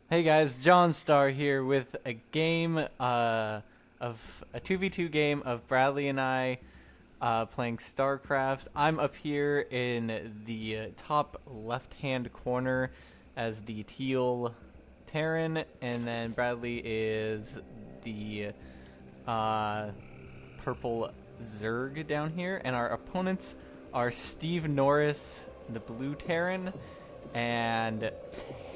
Hey guys, John Star here with a game of a 2v2 game of Bradley and I playing Starcraft. I'm up here in the top left-hand corner as the teal Terran, and then Bradley is the uh, purple Zerg down here, and our opponents are Steve Norris, the blue Terran, and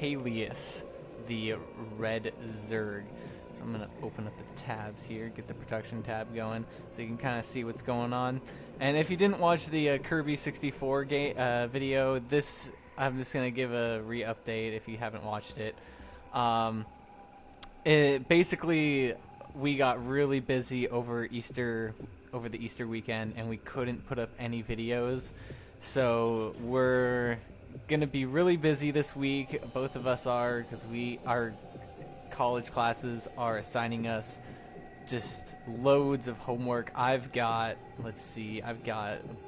Halius, the red Zerg. So I'm going to open up the tabs here, get the production tab going, so you can kind of see what's going on. And if you didn't watch the Kirby 64 video, this I'm just going to give a re-update if you haven't watched it. It basically, we got really busy over the Easter weekend, and we couldn't put up any videos. So we're gonna be really busy this week. Both of us are, because our college classes are assigning us just loads of homework. I've got a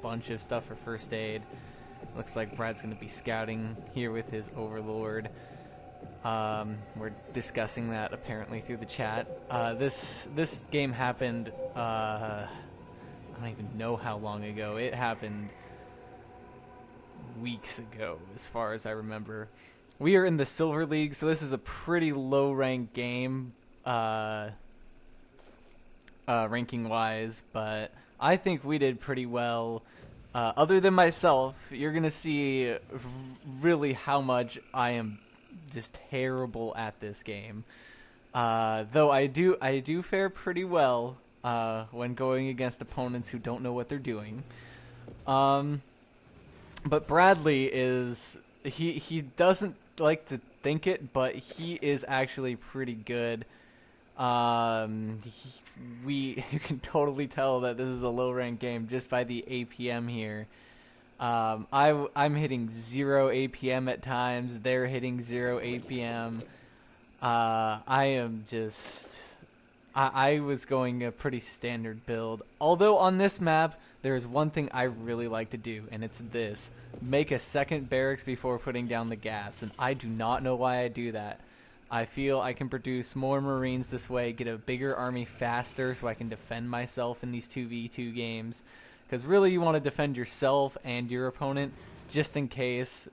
bunch of stuff for first aid. Looks like Brad's gonna be scouting here with his overlord. We're discussing that apparently through the chat. This game happened, I don't even know how long ago. It happened weeks ago, as far as I remember. We are in the Silver League, so this is a pretty low-ranked game, ranking-wise, but I think we did pretty well. Other than myself, you're gonna see really how much I am just terrible at this game. Though I do fare pretty well when going against opponents who don't know what they're doing. But Bradley he doesn't like to think it, but he is actually pretty good. You can totally tell that this is a low rank game just by the APM here. I'm hitting 0 APM at times. They're hitting 0 APM. I was going a pretty standard build. Although on this map, there is one thing I really like to do, and it's this. Make a second barracks before putting down the gas, and I do not know why I do that. I feel I can produce more Marines this way, get a bigger army faster so I can defend myself in these 2v2 games. Because really you want to defend yourself and your opponent just in case,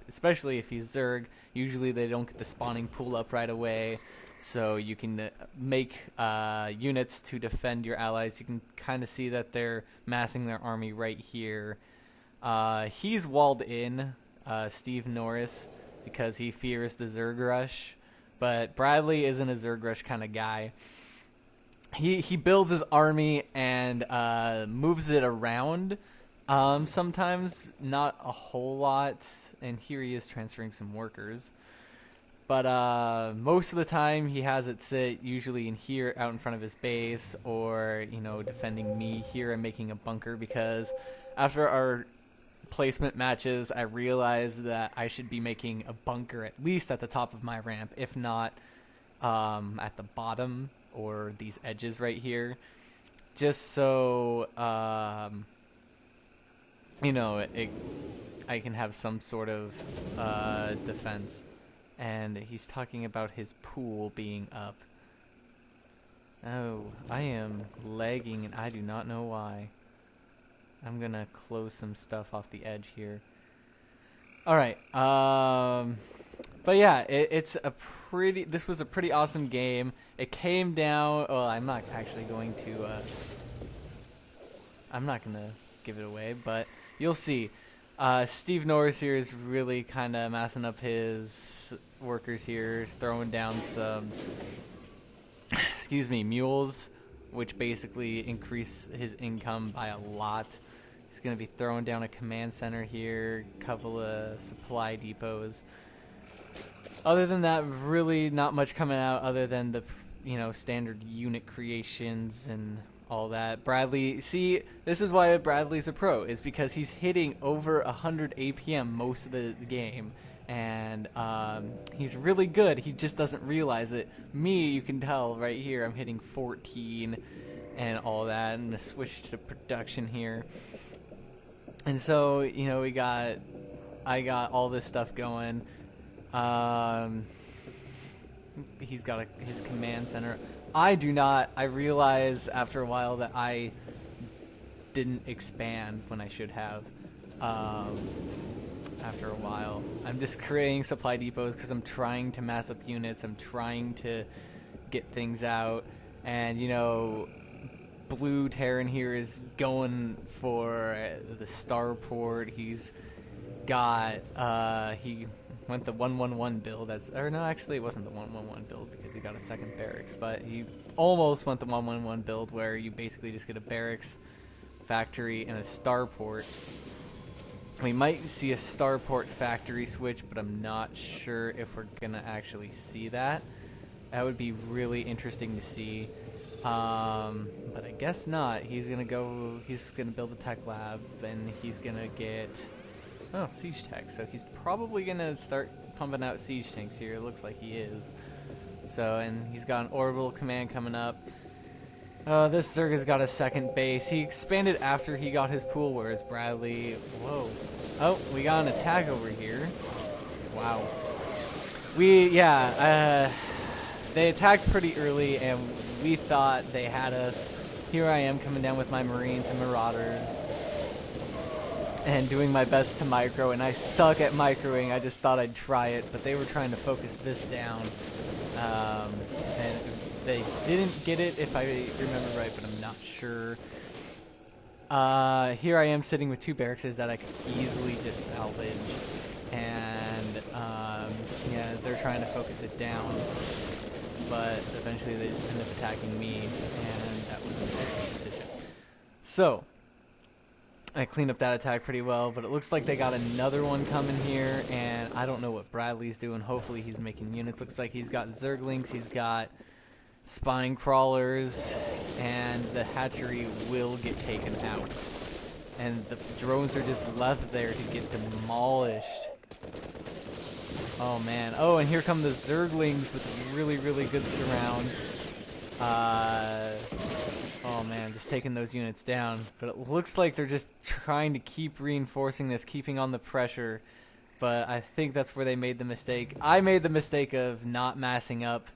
especially if he's Zerg. Usually they don't get the spawning pool up right away. So you can make units to defend your allies. You can kind of see that they're massing their army right here. He's walled in, Steve Norris, because he fears the Zerg rush. But Bradley isn't a Zerg rush kind of guy. He builds his army and moves it around. Sometimes, not a whole lot. And here he is transferring some workers. But most of the time he has it sit usually in here out in front of his base, or, defending me here and making a bunker, because after our placement matches I realized that I should be making a bunker at least at the top of my ramp, if not at the bottom or these edges right here, just so I can have some sort of defense. And he's talking about his pool being up. Oh, I am lagging and I do not know why. I'm gonna close some stuff off the edge here. Alright, but yeah, this was a pretty awesome game. It came down, I'm not actually going to, I'm not gonna give it away, but you'll see. Steve Norris here is really kind of massing up his workers here, throwing down some, mules, which basically increase his income by a lot. He's going to be throwing down a command center here, a couple of supply depots. Other than that, really not much coming out other than the, standard unit creations and all that. Bradley, see, this is why Bradley's a pro, is because he's hitting over 100 APM most of the game, and he's really good. He just doesn't realize it. Me, you can tell right here, I'm hitting 14 and all that. I'm gonna switch to production here, and so I got all this stuff going. he's got his command center. I do not. I realize after a while that I didn't expand when I should have. After a while, I'm just creating supply depots because I'm trying to mass up units. I'm trying to get things out, and you know, Blue Terran here is going for the starport. He's got he went the 111 build. Or no, actually it wasn't the 111 build because he got a second barracks, but he almost went the 111 build where you basically just get a barracks factory and a starport. We might see a starport factory switch, but I'm not sure if we're gonna actually see that. That would be really interesting to see. But I guess not. He's gonna build a tech lab, and he's gonna get siege tech. So he's probably gonna start pumping out siege tanks here. It looks like he is. So, and he's got an orbital command coming up. This Zerg has got a second base. He expanded after he got his pool, whereas Bradley... Whoa. Oh, we got an attack over here. Wow. They attacked pretty early, and we thought they had us. Here I am coming down with my Marines and Marauders and doing my best to micro, and I suck at microing. I just thought I'd try it, but they were trying to focus this down. And they didn't get it, if I remember right, but I'm not sure. Here I am sitting with 2 barracks that I could easily just salvage. And, yeah, they're trying to focus it down. But eventually they just end up attacking me, and that wasn't a very good decision. So, I cleaned up that attack pretty well, but it looks like they got another one coming here, and I don't know what Bradley's doing. Hopefully he's making units. Looks like he's got Zerglings, he's got spine crawlers, and the hatchery will get taken out. And the drones are just left there to get demolished. Oh man. Oh, and here come the Zerglings with a really, really good surround. Oh man, just taking those units down. But it looks like they're just trying to keep reinforcing this, keeping on the pressure. But I think that's where they made the mistake. I made the mistake of not massing up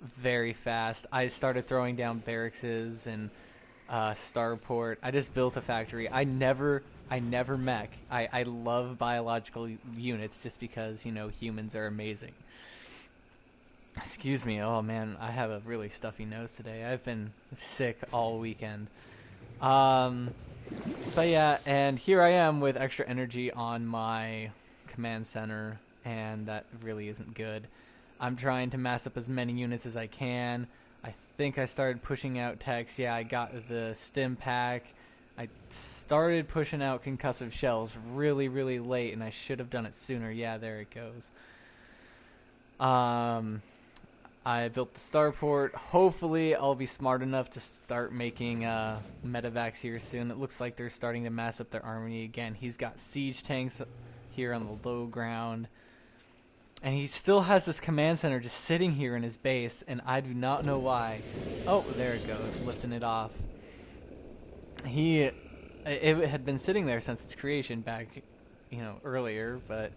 very fast. I started throwing down barracks and starport. I just built a factory. I never mech. I love biological units just because, you know, humans are amazing. Excuse me. Oh man, I have a really stuffy nose today. I've been sick all weekend. But yeah, and here I am with extra energy on my command center, and that really isn't good. I'm trying to mass up as many units as I can. I think I started pushing out techs. Yeah, I got the stim pack. I started pushing out concussive shells really, really late, and I should have done it sooner. Yeah, there it goes. I built the starport. Hopefully, I'll be smart enough to start making medevacs here soon. It looks like they're starting to mass up their army again. He's got siege tanks here on the low ground. And he still has this command center just sitting here in his base, and I do not know why. Oh, there it goes, lifting it off. It had been sitting there since its creation back, earlier, but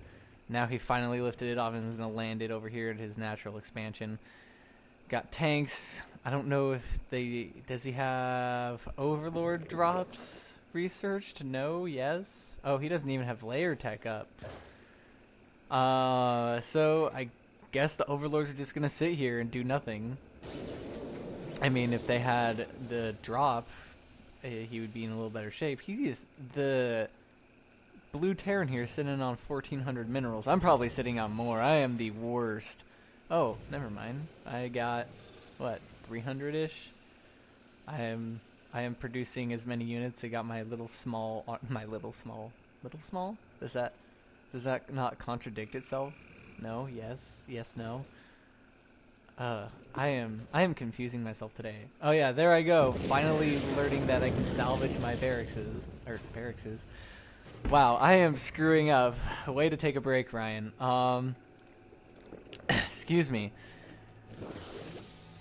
now he finally lifted it off and is going to land it over here at his natural expansion. Got tanks. I don't know if does he have Overlord drops researched? No, yes. Oh, he doesn't even have layer tech up. So I guess the Overlords are just going to sit here and do nothing. I mean, if they had the drop, he would be in a little better shape. The Blue Terran here sitting on 1,400 minerals. I'm probably sitting on more. I am the worst. Oh, never mind. I got, 300-ish? I am producing as many units. I got my little small? Does that not contradict itself? No, yes, no. I am confusing myself today. Oh yeah, there I go. Finally learning that I can salvage my barracks. Wow, I am screwing up. Way to take a break, Ryan. Excuse me.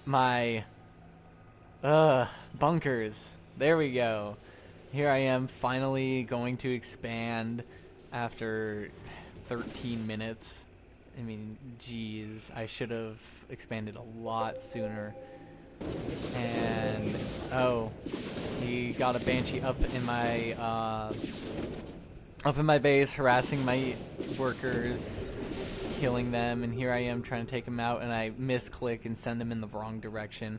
My bunkers. There we go. Here I am finally going to expand after 13 minutes. I mean, geez, I should have expanded a lot sooner. And oh, he got a Banshee up in my base, harassing my workers, killing them, and here I am trying to take him out, and I misclick and send him in the wrong direction.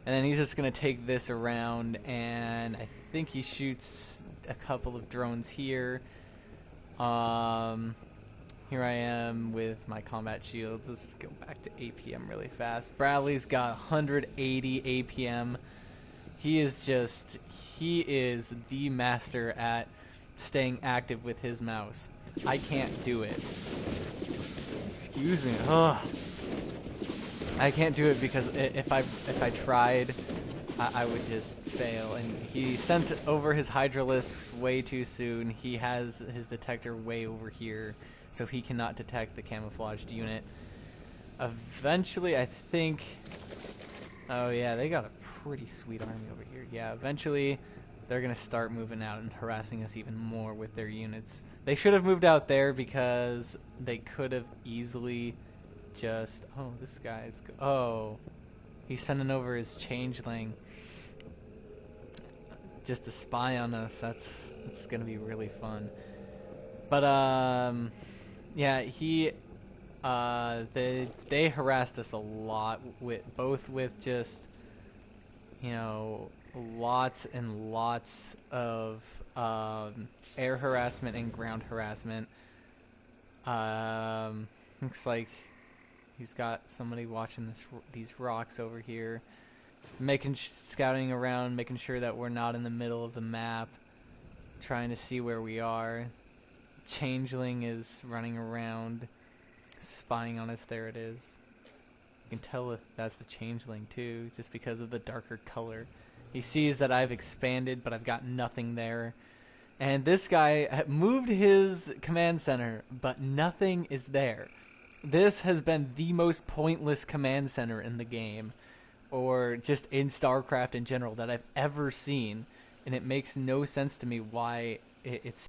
And then he's just gonna take this around, and I think he shoots a couple of drones here. Here I am with my combat shields. Let's go back to APM really fast. Bradley's got 180 APM. He is the master at staying active with his mouse. I can't do it. Excuse me. Ugh. I can't do it because if I tried, I would just fail. And he sent over his Hydralisks way too soon. He has his detector way over here, so he cannot detect the camouflaged unit. Eventually, I think... Oh yeah, they got a pretty sweet army over here. Yeah, eventually they're going to start moving out and harassing us even more with their units. They should have moved out there because they could have easily just... Oh, this guy's... Oh, he's sending over his changeling just to spy on us. That's going to be really fun. But, yeah, they harassed us a lot, both with just, you know, lots and lots of air harassment and ground harassment. Looks like he's got somebody watching these rocks over here, scouting around, making sure that we're not in the middle of the map, trying to see where we are. Changeling is running around, spying on us. There it is. You can tell that's the Changeling too, just because of the darker color. He sees that I've expanded, but I've got nothing there. And this guy moved his command center, but nothing is there. This has been the most pointless command center in the game, or just in StarCraft in general, that I've ever seen. And it makes no sense to me why it's